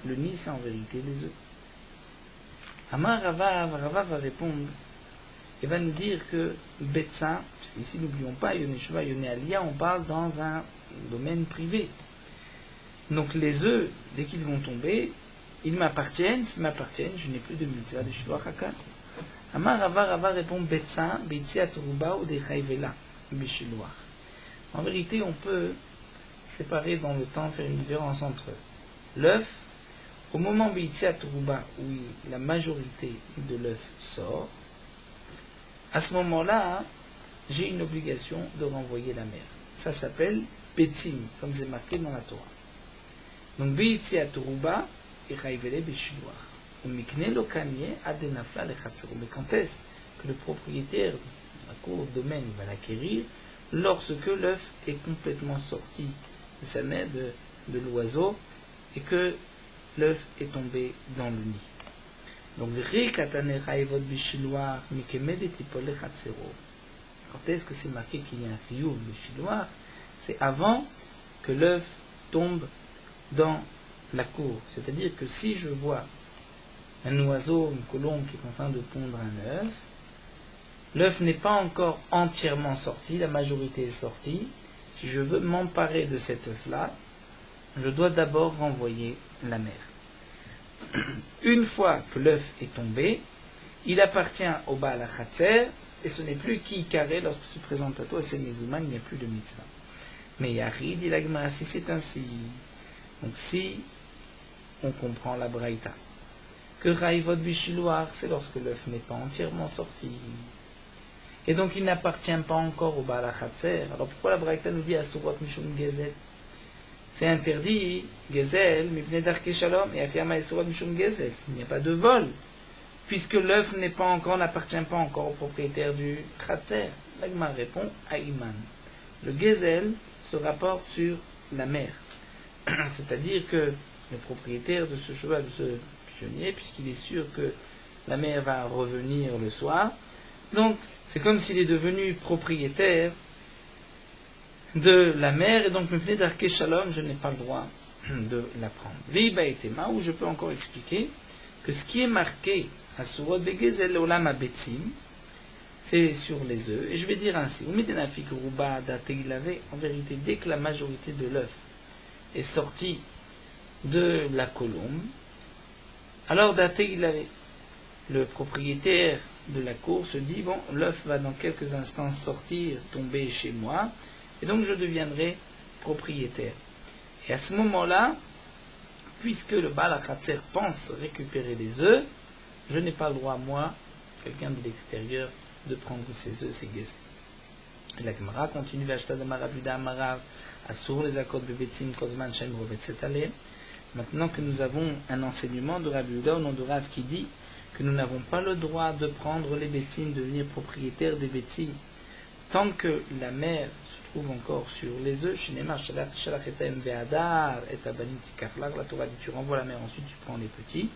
le nid, c'est en vérité des œufs. Amar Rava va répondre, et va nous dire que Betsa, puisqu'ici n'oublions pas, Yoneshua, Yonéalia, on parle dans un domaine privé. Donc les œufs, dès qu'ils vont tomber, ils m'appartiennent, s'ils m'appartiennent, je n'ai plus de mitzvah de Shloach HaKan. Amar Rava répond, Betsa, Beitzi Aturuba ou de Chayvela. En vérité, on peut séparer dans le temps, faire une différence entre l'œuf, au moment où la majorité de l'œuf sort, à ce moment-là, j'ai une obligation de renvoyer la mère. Ça s'appelle Betzim, comme c'est marqué dans la Torah. Donc, Beitzi Aturuba et Chayvele Beshiloach. Mais quand est-ce que le propriétaire la cour domaine va l'acquérir lorsque l'œuf est complètement sorti de sa mère, de l'oiseau, et que l'œuf est tombé dans le nid. Donc, quand est-ce que c'est marqué qu'il y a un riyuv bishiloach? C'est avant que l'œuf tombe dans la cour. C'est-à-dire que si je vois un oiseau, une colombe qui est en train de pondre un œuf, l'œuf n'est pas encore entièrement sorti, la majorité est sortie. Si je veux m'emparer de cet œuf-là, je dois d'abord renvoyer la mère. Une fois que l'œuf est tombé, il appartient au Baal HaChatzer, et ce n'est plus qui carré lorsque se présente à toi, c'est Mezouman, il n'y a plus de mitzvah. Mais Yahri dit la Gemara, si c'est ainsi, donc si on comprend la Braïta, que Raïvot Bishiloar, c'est lorsque l'œuf n'est pas entièrement sorti, et donc il n'appartient pas encore au Baal HaChatzer. Alors pourquoi la Braïta nous dit Asurot Mishum Gezel? C'est interdit, Gezel, Mipnei Darkei Shalom, et Akiyama Asurot Mishum Gezel. Il n'y a pas de vol, puisque l'œuf n'appartient pas encore au propriétaire du Chatzer. L'Agma répond Aïman. Le Gezel se rapporte sur la mère. C'est-à-dire que le propriétaire de ce cheval, de ce pigeonnier, puisqu'il est sûr que la mère va revenir le soir, donc c'est comme s'il est devenu propriétaire de la mère, et donc Mipnei Darkei Shalom, je n'ai pas le droit de la prendre. Viba et Tema, où je peux encore expliquer que ce qui est marqué à Surot Begezel Olam Abetzim, c'est sur les œufs, et je vais dire ainsi, en vérité, dès que la majorité de l'œuf est sortie de la colombe, alors le propriétaire de la cour se dit, bon, l'œuf va dans quelques instants sortir, tomber chez moi, et donc je deviendrai propriétaire. Et à ce moment-là, puisque le Baal HaChatzer pense récupérer les œufs, je n'ai pas le droit, moi, quelqu'un de l'extérieur, de prendre ces œufs, ces gezel. Et la Gemara continue, Vashta de Marabuda Amarav, Asur les accords de Betzim, Kozman, Shem, Rovetzetale. Maintenant que nous avons un enseignement de Rabbi Yehuda au nom de Rav qui dit que nous n'avons pas le droit de prendre les Betzim, de devenir propriétaire des Betzim, tant que la mère se trouve encore sur les œufs, Shinemar, Shalach etem ve'adar, et abanim tikaflag, la Torah dit tu renvoies la mère, ensuite tu prends les petits.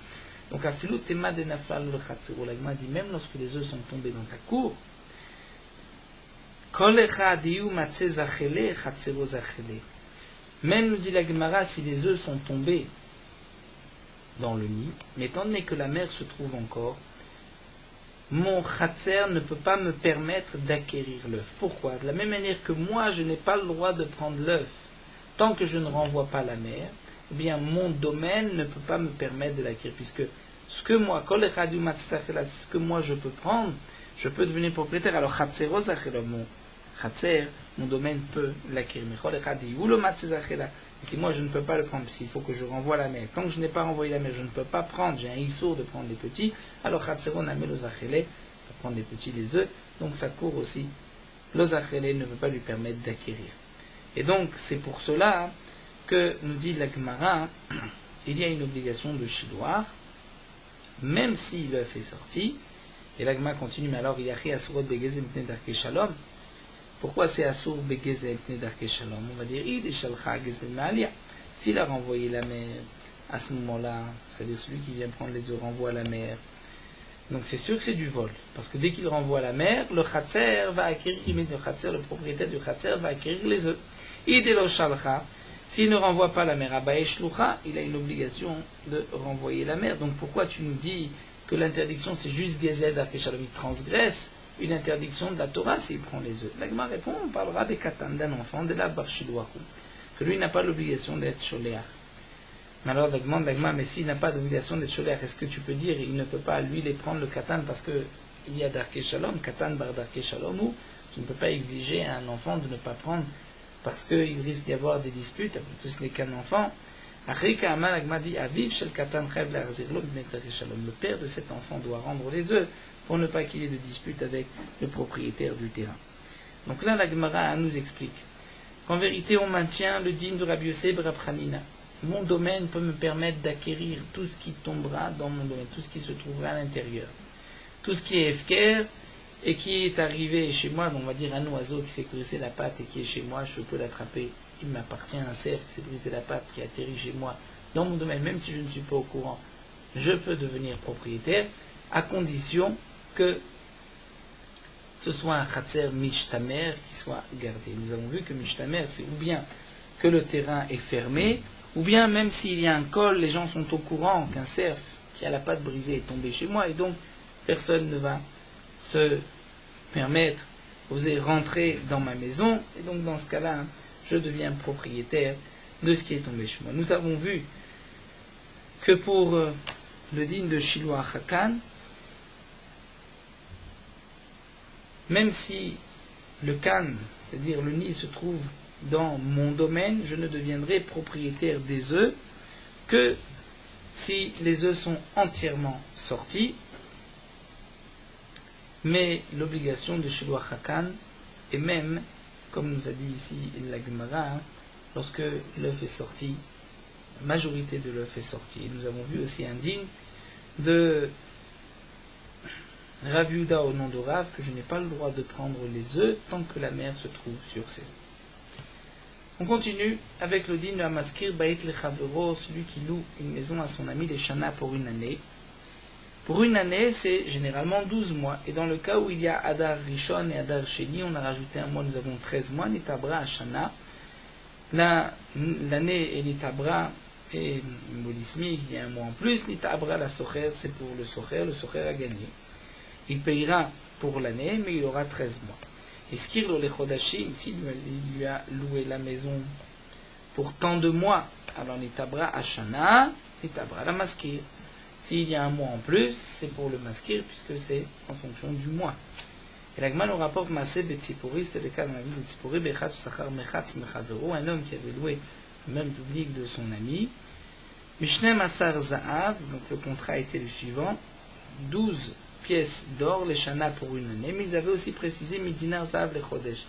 Donc, Afilu Tema de Nafal le Chatzero, l'Agma dit même lorsque les œufs sont tombés dans ta cour, Kol echad yu matzeh zachele, Chatzero zachele. Même, nous dit la Gemara, si les œufs sont tombés dans le nid, mais étant donné que la mère se trouve encore, mon khatser ne peut pas me permettre d'acquérir l'œuf. Pourquoi? De la même manière que moi, je n'ai pas le droit de prendre l'œuf tant que je ne renvoie pas la mère, eh bien mon domaine ne peut pas me permettre de l'acquérir, puisque ce que moi, ce que moi je peux prendre, je peux devenir propriétaire. Alors mon khatser, mon domaine peut l'acquérir. Et si moi je ne peux pas le prendre, parce qu'il faut que je renvoie la mère, tant que je n'ai pas renvoyé la mère, je ne peux pas prendre, j'ai un issour de prendre les petits, alors khatsero namé l'ozachele, pour prendre les petits, les œufs, donc ça court aussi. L'ozachele ne peut pas lui permettre d'acquérir. Et donc c'est pour cela que nous dit la Gemara, il y a une obligation de chidoir, même si l'œuf est sorti. Et la Gemara continue, mais alors il y a ri asurot begezem pne darke shalom. Pourquoi c'est Assour Begezem Pne Darke Shalom? On va dire s'il a renvoyé la mère à ce moment-là, c'est-à-dire celui qui vient prendre les œufs renvoie à la mère. Donc c'est sûr que c'est du vol, parce que dès qu'il renvoie à la mère, le khatser va acquérir, le propriétaire du khatser va acquérir les œufs. Idelo Shalcha, s'il ne renvoie pas la mère à Baeshlucha, il a une obligation de renvoyer la mère. Donc pourquoi tu nous dis que l'interdiction c'est juste Gezel Darke Shalom, il transgresse une interdiction de la Torah s'il prend les œufs? L'Agma répond, on parlera des katan, d'un enfant, de la barchilouakou, que lui n'a pas l'obligation d'être sholéach. Mais alors l'Agma, mais s'il n'a pas d'obligation d'être sholéach, est-ce que tu peux dire, il ne peut pas lui les prendre le katan parce que il y a darke shalom, katan bar darke shalom, ou tu ne peux pas exiger à un enfant de ne pas prendre parce qu'il risque d'y avoir des disputes, après tout ce n'est qu'un enfant. L'Agma dit, aviv shel katan chev le'arzirlo b'nei darke shalom, le père de cet enfant doit rendre les œufs pour ne pas qu'il y ait de dispute avec le propriétaire du terrain. Donc là, la Gemara nous explique qu'en vérité, on maintient le digne de Rabbi Yosef Rab Chanina. Mon domaine peut me permettre d'acquérir tout ce qui tombera dans mon domaine, tout ce qui se trouvera à l'intérieur. Tout ce qui est efker et qui est arrivé chez moi, on va dire un oiseau qui s'est brisé la patte et qui est chez moi, je peux l'attraper. Il m'appartient, un cerf qui s'est brisé la patte, qui a atterri chez moi, dans mon domaine, même si je ne suis pas au courant, je peux devenir propriétaire, à condition que ce soit un khatser mishtamer qui soit gardé. Nous avons vu que mishtamer, c'est ou bien que le terrain est fermé, ou bien même s'il y a un col, les gens sont au courant qu'un cerf qui a la patte brisée est tombé chez moi, et donc personne ne va se permettre, oser rentrer dans ma maison, et donc dans ce cas-là, je deviens propriétaire de ce qui est tombé chez moi. Nous avons vu que pour le digne de Shiloh Hakan, même si le Khan, c'est-à-dire le nid, se trouve dans mon domaine, je ne deviendrai propriétaire des œufs que si les œufs sont entièrement sortis. Mais l'obligation de Shiloh Hakan est même, comme nous a dit ici la Gemara, lorsque l'œuf est sorti, la majorité de l'œuf est sortie. Et nous avons vu aussi un digne de Rav Yehuda au nom de Rav, que je n'ai pas le droit de prendre les œufs tant que la mère se trouve sur ses. On continue avec le digne de Hamaskir Bait Lechavero, celui qui loue une maison à son ami les Shana pour une année. Pour une année, c'est généralement 12 mois. Et dans le cas où il y a Adar Rishon et Adar Sheni, on a rajouté un mois, nous avons 13 mois, Nitabra à Shana. L'année est Nitabra et Molismi, il y a un mois en plus. Nitabra, la Socher, c'est pour le Socher a gagné. Il payera pour l'année, mais il aura 13 mois. Et Skirlo le Chodashim, s'il lui a loué la maison pour tant de mois, alors Nitabra à Shana, Nitabra la Maskir. S'il y a un mois en plus, c'est pour le Maskir, puisque c'est en fonction du mois. Et la Gemara nous rapporte Masé Betzipori, c'était le cas dans la ville de Tzipori, Bechatz Sachar Mechatz Mechavero, un homme qui avait loué le même public de son ami. Mishne Masar Za'av, donc le contrat était le suivant, 12 pièces d'or, les Shana pour une année, mais ils avaient aussi précisé Midinar Za'av le Chodesh.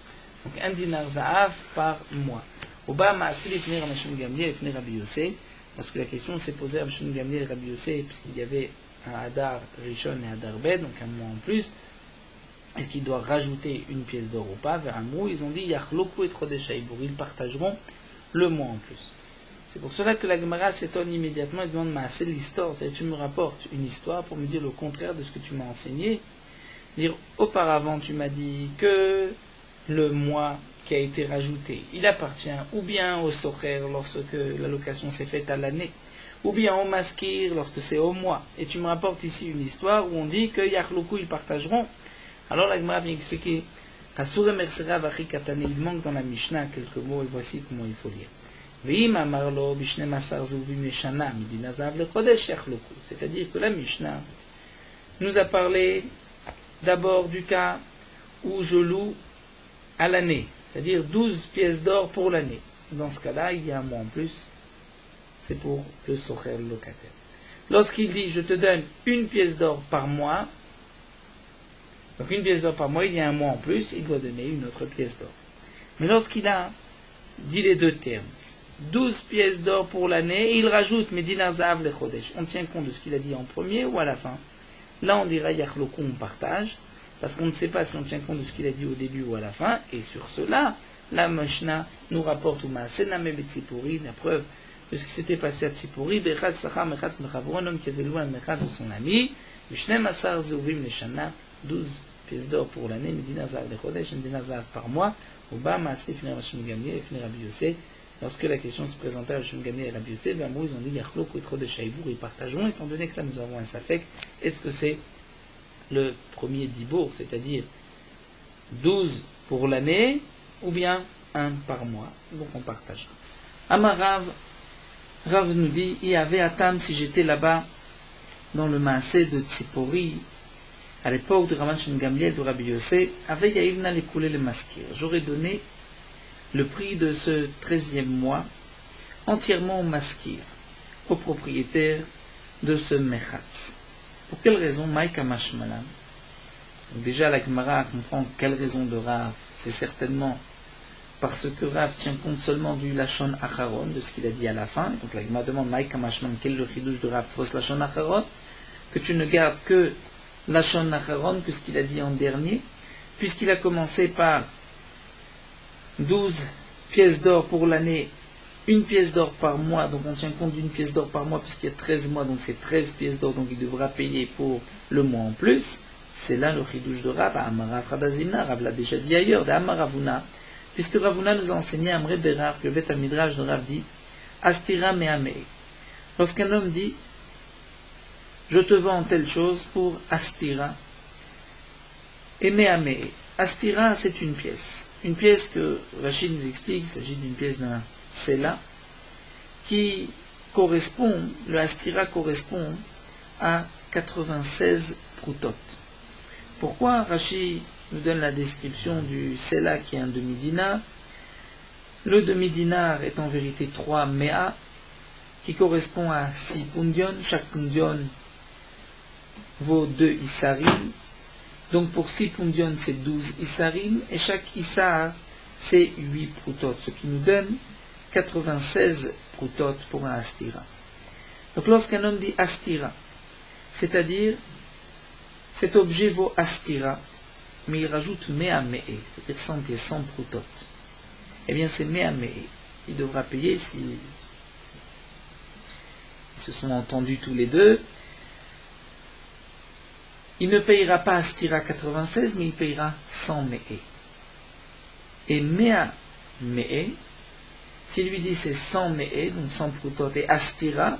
Donc un dinar Za'av par mois. Oba Ma'asir Ifnei Ramashim Gamliel Ifnei Rabbi Yosef, parce que la question s'est posée à Mishon Gamliel et Rabbi Yosef, puisqu'il y avait un Hadar Rishon et Hadar Bed, donc un mois en plus. Est-ce qu'il doit rajouter une pièce d'or ou pas vers un mot? Ils ont dit Yachloku et Chodesh Haïbour, ils partageront le mois en plus. C'est pour cela que la Gemara s'étonne immédiatement et demande c'est l'histoire, c'est-à-dire tu me rapportes une histoire pour me dire le contraire de ce que tu m'as enseigné. Dire auparavant tu m'as dit que le mois qui a été rajouté, il appartient ou bien au socher lorsque la location s'est faite à l'année, ou bien au maskir lorsque c'est au mois. Et tu me rapportes ici une histoire où on dit que Yachloku ils partageront. Alors la Gemara vient expliquer Asure Mersera Vachi Katane, il manque dans la Mishnah quelques mots et voici comment il faut lire. C'est-à-dire que la Mishnah nous a parlé d'abord du cas où je loue à l'année, c'est-à-dire 12 pièces d'or pour l'année. Dans ce cas-là, il y a un mois en plus, c'est pour le socher, le locataire. Lorsqu'il dit je te donne une pièce d'or par mois, donc une pièce d'or par mois, il y a un mois en plus, il doit donner une autre pièce d'or. Mais lorsqu'il a dit les deux termes, 12 pièces d'or pour l'année, et il rajoute Medina Zahav le Chodesh. On tient compte de ce qu'il a dit en premier ou à la fin. Là, on dira Yachloku, on partage, parce qu'on ne sait pas si on tient compte de ce qu'il a dit au début ou à la fin, et sur cela, la Mishnah nous rapporte Sename Betzipori, la preuve de ce qui s'était passé à Tzipori, Bechad Sachar Mechatz Mechavro, un homme qui avait loué un Mechad de son ami, Bishnem Asar Zeuvim Leshana, 12 pièces d'or pour l'année, Medina Zahav le Chodesh, Medina Zahav par mois, Oba Maasli Fner Hashem Gamliel, Fner Rabbi Yosef. Lorsque la question se présentait à Hashem Gamliel et à Rabbi Yosef, ils ont dit Yachloku et Chodesh Haïbour, ils partageront, étant donné que là nous avons un safek, est-ce que c'est le premier dibour, c'est-à-dire 12 pour l'année, ou bien 1 par mois, donc on partagera. Amarav, Rav nous dit, il y avait Atam, si j'étais là-bas, dans le Maasé de Tzipori, à l'époque de Raman Shem Gamliel, de Rabbi Yosef, avait Yaïvna l'écoulé le maskir. J'aurais donné le prix de ce 13e mois entièrement au maskir, au propriétaire de ce Mechatz. Pour quelle raison Maïka Mashmalam. Déjà la Gemara comprend quelle raison de Rav. C'est certainement parce que Rav tient compte seulement du Lachon Acharon, de ce qu'il a dit à la fin. Donc la Gemara demande Maïka Mashmalam, quel est le chidouche de Rav Tfos Lachon Acharon, que tu ne gardes que Lachon Acharon, que ce qu'il a dit en dernier, puisqu'il a commencé par 12 pièces d'or pour l'année, une pièce d'or par mois, donc on tient compte d'une pièce d'or par mois puisqu'il y a 13 mois, donc c'est 13 pièces d'or, donc il devra payer pour le mois en plus. C'est là le chidouche de Rav, Amarav Radazimna, Rav l'a déjà dit ailleurs, d'Amaravuna, puisque Ravuna nous a enseigné à Amre Berar, que le Bet Midrash de Rav dit Astira Mehamei. Lorsqu'un homme dit je te vends telle chose pour Astira et Mehamei. Astira, c'est une pièce. Une pièce que Rachid nous explique, il s'agit d'une pièce d'un Sela, qui correspond, le Astira correspond à 96 proutot. Pourquoi Rachid nous donne la description du Sela qui est un demi-dinar? Le demi-dinar est en vérité 3 Mea, qui correspond à 6 pundion. Chaque pundion vaut 2 Issarim. Donc pour 6 pundion, c'est 12 Issarim, et chaque Issar, c'est 8 proutot, ce qui nous donne 96 proutot pour un Astira. Donc lorsqu'un homme dit Astira, c'est-à-dire cet objet vaut Astira, mais il rajoute Mea Me'e, c'est-à-dire 100 pièces, 100 proutot. Eh bien c'est Mea Me'e. Il devra payer si ils se sont entendus tous les deux. Il ne payera pas Astira 96, mais il payera 100 Me'e. Et Mea Me'e, s'il lui dit c'est 100 Me'e, donc 100 proutot, et Astira,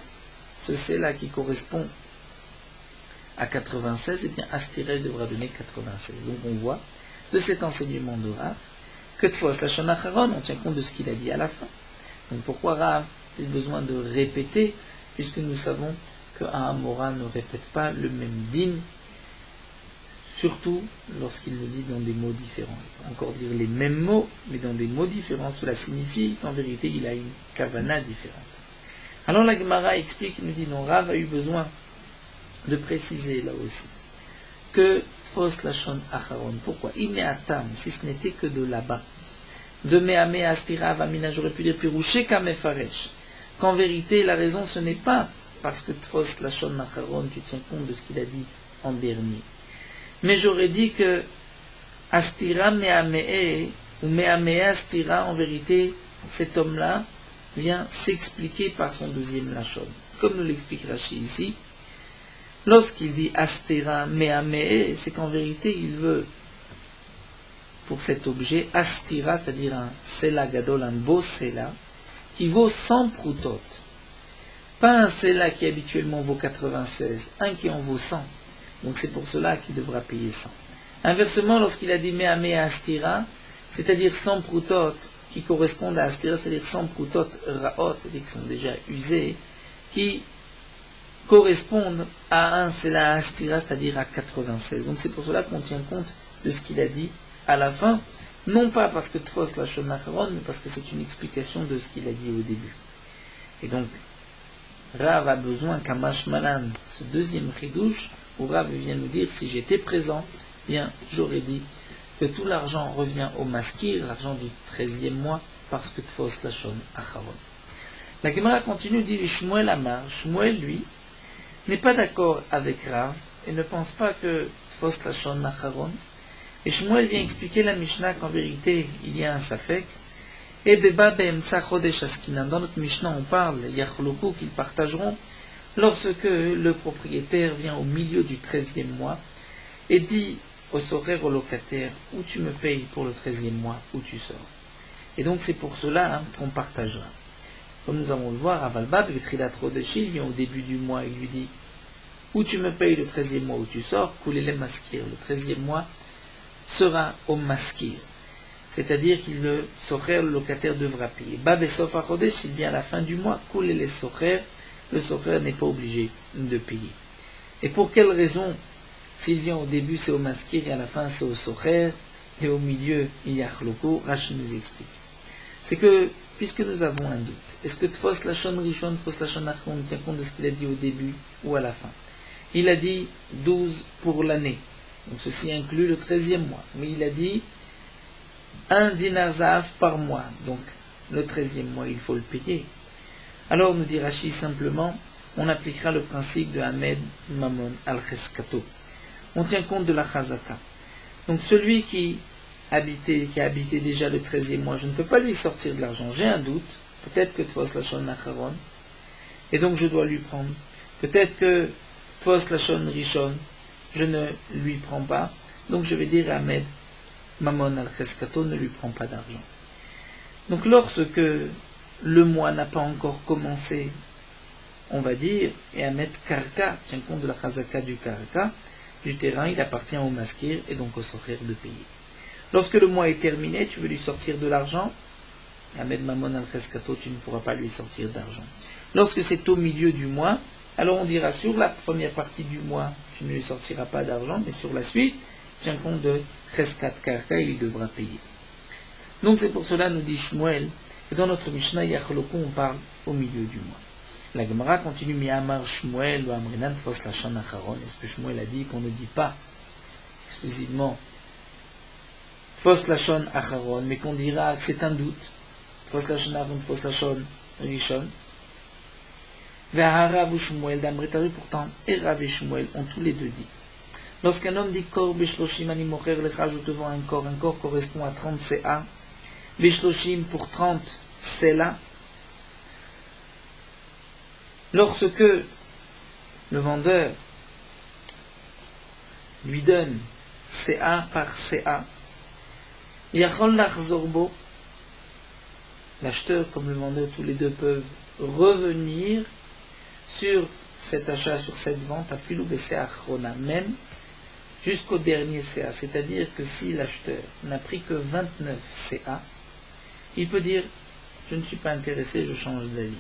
ce c'est là qui correspond à 96, et bien Astira il devra donner 96. Donc on voit de cet enseignement de Rav que Tfos Lachon Acharon, on tient compte de ce qu'il a dit à la fin. Donc pourquoi Rav a besoin de répéter, puisque nous savons que Ahamora ne répète pas le même din, surtout lorsqu'il le dit dans des mots différents. Il peut encore dire les mêmes mots, mais dans des mots différents. Cela signifie qu'en vérité, il a une kavana différente. Alors la Gemara explique, il nous dit, non, Rav a eu besoin de préciser là aussi que Tfos Lachon Acharon. Pourquoi Imeatam, si ce n'était que de là-bas. De Meame Astira Avamina, j'aurais pu dire Pirouché Kamefaresh. Qu'en vérité, la raison, ce n'est pas parce que Tfos Lachon Acharon, tu tiens compte de ce qu'il a dit en dernier. Mais j'aurais dit que Astira Meamee, ou Meamee Astira, en vérité, cet homme-là vient s'expliquer par son deuxième Lachon. Comme nous l'explique Rashi ici, lorsqu'il dit Astira Meamee, c'est qu'en vérité, il veut, pour cet objet, Astira, c'est-à-dire un Sela Gadol, un beau Sela, qui vaut 100 proutot. Pas un Sela qui habituellement vaut 96, un qui en vaut 100. Donc c'est pour cela qu'il devra payer 100. Inversement, lorsqu'il a dit Me'amé à Astira, c'est-à-dire 100 proutot qui correspondent à Astira, c'est-à-dire 100 proutot Raot, qui sont déjà usés, qui correspondent à un Sela Astira, c'est-à-dire à 96. Donc c'est pour cela qu'on tient compte de ce qu'il a dit à la fin, non pas parce que Tfos Lachon Acharon, mais parce que c'est une explication de ce qu'il a dit au début. Et donc, Rav a besoin qu'à Mashmalan, ce deuxième chidouche, où Rav vient nous dire, si j'étais présent, bien, j'aurais dit que tout l'argent revient au maskir, l'argent du 13e mois, parce que Tfos Lachon Acharon. La Gemara continue, dit Shmuel Amar, Shmuel, lui, n'est pas d'accord avec Rav, et ne pense pas que Tfos Lachon Acharon. Et Shmuel vient expliquer la Mishnah qu'en vérité, il y a un Safek. Et Beba Be'emtsa Chodesh Askinan. Dans notre Mishnah, on parle, Yachloku, qu'ils partageront, lorsque le propriétaire vient au milieu du 13e mois et dit au sorer, au locataire, où tu me payes pour le 13e mois, où tu sors. Et donc c'est pour cela qu'on partagera. Comme nous allons le voir, Avalbab, Vitrilat Chodesh, il vient au début du mois, il lui dit, où tu me payes le 13e mois, où tu sors, Koulele Maskir, le 13e mois, sera au maskir, c'est-à-dire qu'il le socher, le locataire devra payer. Bab et Sof Achodesh, s'il vient à la fin du mois, coule les socher, le socher n'est pas obligé de payer. Et pour quelle raison, s'il vient au début c'est au maskir et à la fin c'est au socher, et au milieu il y a chloko, Rashi nous explique. C'est que, puisque nous avons un doute, est-ce que Tfos Lachon Rishon, Tfos Lachon Achron tient compte de ce qu'il a dit au début ou à la fin? Il a dit 12 pour l'année. Donc ceci inclut le 13e mois. Mais il a dit 1 dinar zahav par mois. Donc le 13e mois, il faut le payer. Alors nous dit Rashi simplement, on appliquera le principe de Hamed Mamon al-Cheskato. On tient compte de la Chazaka. Donc celui qui a habité déjà le 13e mois, je ne peux pas lui sortir de l'argent. J'ai un doute. Peut-être que Tfos Lachon Acharon. Et donc je dois lui prendre. Peut-être que Tfos Lachon Rishon, je ne lui prends pas, donc je vais dire à Ahmed, Mamon al-Cheskato ne lui prend pas d'argent. Donc lorsque le mois n'a pas encore commencé, on va dire, et Ahmed Karka tient compte de la Chazaka du Karka, du terrain, il appartient au maskir et donc au socher de payer. Lorsque le mois est terminé, tu veux lui sortir de l'argent, Ahmed Mamon al-Cheskato, tu ne pourras pas lui sortir d'argent. Lorsque c'est au milieu du mois, alors on dira sur la première partie du mois, tu ne lui sortiras pas d'argent, mais sur la suite, tiens compte de Cheskat Karka, il devra payer. Donc c'est pour cela, nous dit Shmuel, que dans notre Mishnah, Yachloko, on parle au milieu du mois. La Gemara continue, Mi'amar Shmuel, ou Amrinan Tfos Lachon Acharon. Est-ce que Shmuel a dit qu'on ne dit pas exclusivement Tfos Lachon Acharon, mais qu'on dira que c'est un doute, Tfos Lachon Acharon, Tfos Lachon Rishon. V'aharav ou Shmuel d'Amritaru, pourtant, et Rav et Shmuel ont tous les deux dit. Lorsqu'un homme dit Kor Bishloshim ani mocher lecha, je te vends un corps correspond à 30 CA. Bishloshim pour 30 Sela. Lorsque le vendeur lui donne CA par CA, Yachol Lachzorbo, l'acheteur comme le vendeur, tous les deux peuvent revenir sur cet achat, sur cette vente, à filou CA Chrona, même jusqu'au dernier CA. C'est-à-dire que si l'acheteur n'a pris que 29 CA, il peut dire je ne suis pas intéressé, je change d'avis.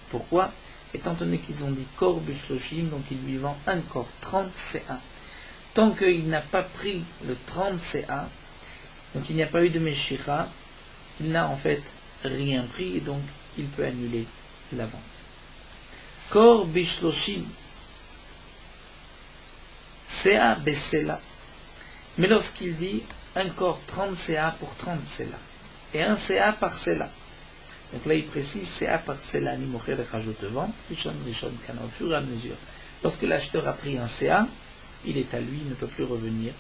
Pourquoi? Étant donné qu'ils ont dit Kor Bishloshim, donc il lui vend encore 30 CA. Tant qu'il n'a pas pris le 30 CA, donc il n'y a pas eu de Meshira, il n'a en fait rien pris et donc il peut annuler la vente. Kor Bishloshim, CA Besela. Mais lorsqu'il dit un corps 30 CA pour 30 CA, et un CA par CA, donc là il précise CA par CA, ni mocher lecha, je te vends, Rishon Kana, au fur et à mesure. Lorsque l'acheteur a pris un CA, il est à lui, il ne peut plus revenir,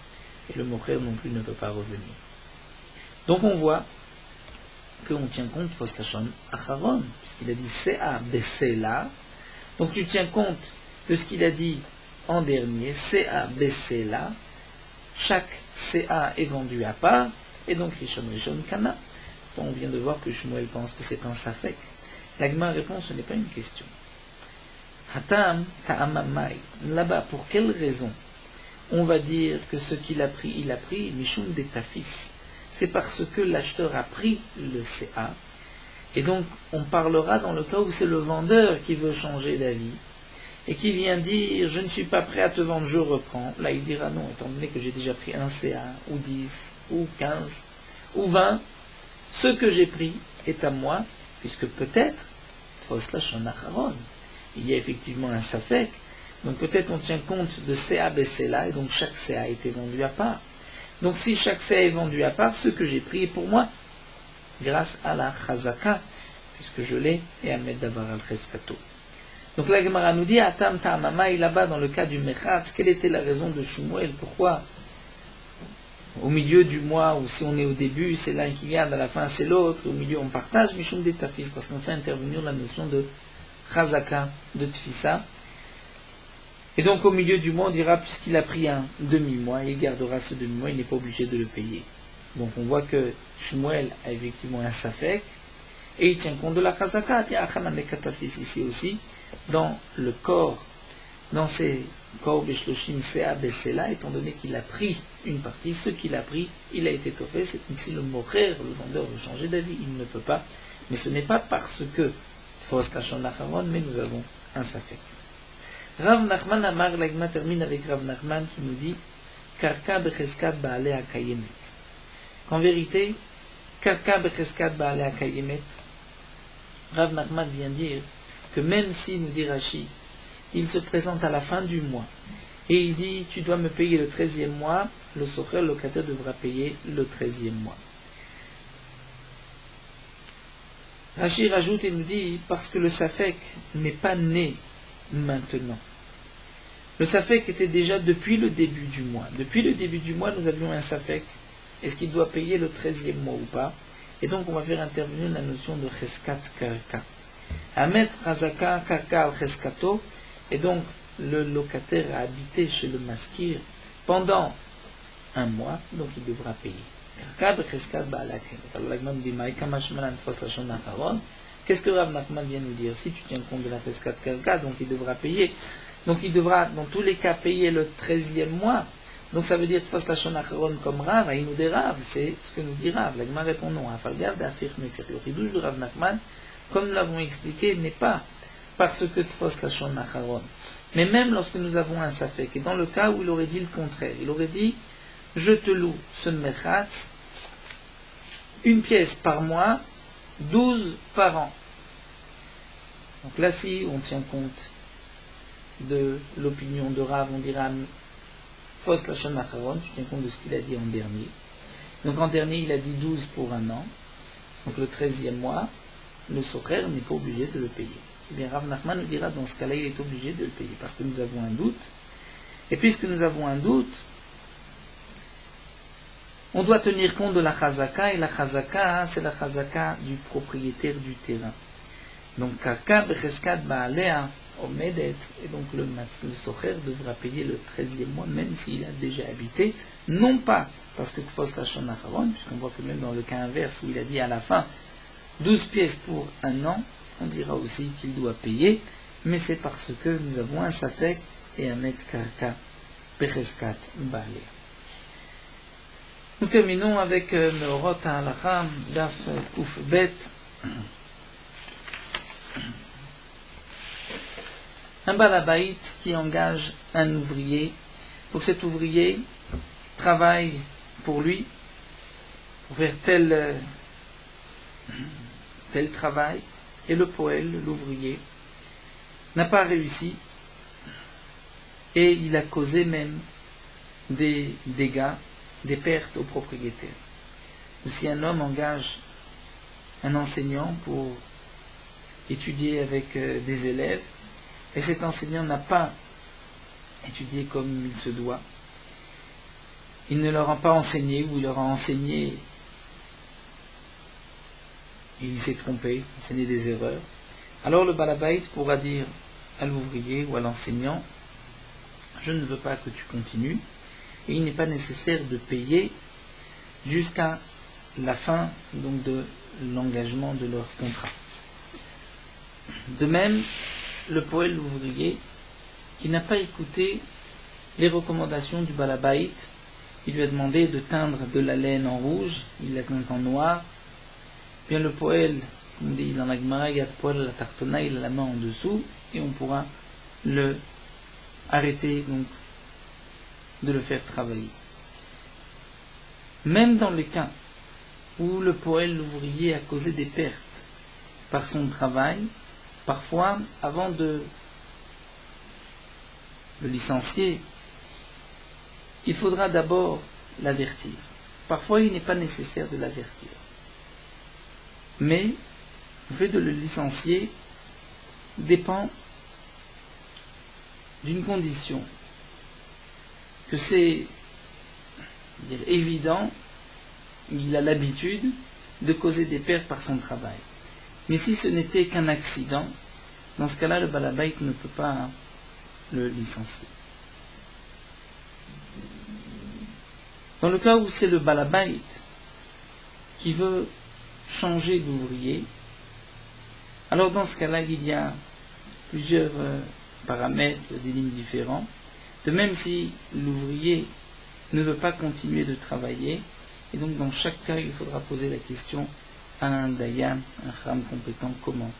et le mocher non plus ne peut pas revenir. Donc on voit qu'on tient compte Tfos Lachon Acharon, puisqu'il a dit CA Besela. Donc tu tiens compte de ce qu'il a dit en dernier, CA Besela. Chaque CA est vendu à part, et donc Rishon Kana. Donc on vient de voir que Shmuel pense que c'est un Safek. La Gemara répond, ce n'est pas une question. Hatam ta'amamai. Là-bas, pour quelle raison on va dire que ce qu'il a pris, il a pris Mishum de Tafis. C'est parce que l'acheteur a pris le CA. Et donc, on parlera dans le cas où c'est le vendeur qui veut changer d'avis et qui vient dire je ne suis pas prêt à te vendre, je reprends. Là, il dira non, étant donné que j'ai déjà pris un CA, ou 10, ou 15, ou 20, ce que j'ai pris est à moi, puisque peut-être, il y a effectivement un safek, donc peut-être on tient compte de CA, BCA, et donc chaque CA a été vendu à part. Donc si chaque CA est vendu à part, ce que j'ai pris est pour moi, grâce à la chazaka, puisque je l'ai, et à Medavar al-Cheskato. Donc la Gemara nous dit, Atam ta'amamai, là-bas dans le cas du Mechatz, quelle était la raison de Shmuel, pourquoi au milieu du mois, ou si on est au début, c'est l'un qui garde, à la fin c'est l'autre, au milieu on partage, Mishum de Tafis, parce qu'on fait intervenir la notion de chazaka, de Tfisa. Et donc au milieu du mois, on dira, puisqu'il a pris un demi-mois, il gardera ce demi-mois, il n'est pas obligé de le payer. Donc on voit que Shmuel a effectivement un safek, et il tient compte de la chazaka. Et puis Achanam et Katafis ici aussi, dans le corps, dans ces corps Beshloshim Sea Besela, étant donné qu'il a pris une partie, ce qu'il a pris, il a été toffé, c'est comme si le mocher, le vendeur, veut changer d'avis, il ne peut pas. Mais ce n'est pas parce que Tfos Lachon Acharon, mais nous avons un safek. Rav Nachman Amar, l'Agma termine avec Rav Nachman qui nous dit Karka Becheskat Baale Akayemet. Qu'en vérité, Karka Becheskat Baale Akayemet, Rav Nachman vient dire que même si, nous dit Rashi, il se présente à la fin du mois et il dit tu dois me payer le 13e mois, le socher, le locataire devra payer le 13e mois. Rashi rajoute et nous dit parce que le safek n'est pas né maintenant. Le safek était déjà depuis le début du mois. Depuis le début du mois, nous avions un safek. Est-ce qu'il doit payer le 13e mois ou pas? Et donc on va faire intervenir la notion de cheskat karka. Amet chazaka karka al cheskato. Et donc le locataire a habité chez le maskir pendant un mois, donc il devra payer. Qu'est-ce que Rav Nachman vient nous dire? Si tu tiens compte de la cheskat karka, donc il devra payer. Donc il devra dans tous les cas payer le 13e mois. Donc ça veut dire Tfos Lachon Acharon comme Rav, Aïnou des Rav, c'est ce que nous dit Rav. La Gemara répond non. Afalgav d'Afir Mefir. Le chidouche de Rav Nachman, comme nous l'avons expliqué, n'est pas parce que Tfos Lachon Acharon. Mais même lorsque nous avons un safek, et dans le cas où il aurait dit le contraire, il aurait dit je te loue ce mechatz, une pièce par mois, 12 par an. Donc là, si on tient compte de l'opinion de Rav, on dira Tfos Lachon Acharon, tu tiens compte de ce qu'il a dit en dernier. Donc en dernier, il a dit 12 pour un an. Donc le 13e mois, le socher n'est pas obligé de le payer. Eh bien, Rav Nachman nous dira, dans ce cas-là, il est obligé de le payer, parce que nous avons un doute. Et puisque nous avons un doute, on doit tenir compte de la chazaka, et la chazaka, c'est la chazaka du propriétaire du terrain. Donc, karka becheskat baalea omedet, et donc le socher devra payer le 13e mois, même s'il a déjà habité, non pas parce que Tfos Lachon Acharon, puisqu'on voit que même dans le cas inverse, où il a dit à la fin 12 pièces pour un an, on dira aussi qu'il doit payer, mais c'est parce que nous avons un safek et un met karka becheskat baalea. Nous terminons avec Meorot HaHalacha, Daf Kuf Bet. Un balabait qui engage un ouvrier. Pour cet ouvrier, travaille pour lui, pour faire tel travail, et le poël, l'ouvrier, n'a pas réussi, et il a causé même des dégâts, des pertes au propriétaire. Ou si un homme engage un enseignant pour étudier avec des élèves, et cet enseignant n'a pas étudié comme il se doit, il ne leur a pas enseigné, ou il leur a enseigné, et il s'est trompé, enseigné des erreurs, alors le balabait pourra dire à l'ouvrier ou à l'enseignant, je ne veux pas que tu continues, et il n'est pas nécessaire de payer jusqu'à la fin donc de l'engagement de leur contrat. De même, le poël ouvrier qui n'a pas écouté les recommandations du balabait. Il lui a demandé de teindre de la laine en rouge, il l'a teinte en noir. Bien le poël, comme on dit dans la Gemara, Yad poël la tartona, il a la main en dessous, et on pourra le arrêter donc de le faire travailler. Même dans le cas où le poël ouvrier a causé des pertes par son travail, parfois, avant de le licencier, il faudra d'abord l'avertir. Parfois, il n'est pas nécessaire de l'avertir. Mais le fait de le licencier dépend d'une condition, que c'est évident, il a l'habitude de causer des pertes par son travail. Mais si ce n'était qu'un accident, dans ce cas-là, le balabait ne peut pas le licencier. Dans le cas où c'est le balabait qui veut changer d'ouvrier, alors dans ce cas-là, il y a plusieurs paramètres, des lignes différents. De même si l'ouvrier ne veut pas continuer de travailler, et donc dans chaque cas, il faudra poser la question à un dayan, un chacham compétent, comment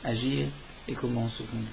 agir et comment se conduire.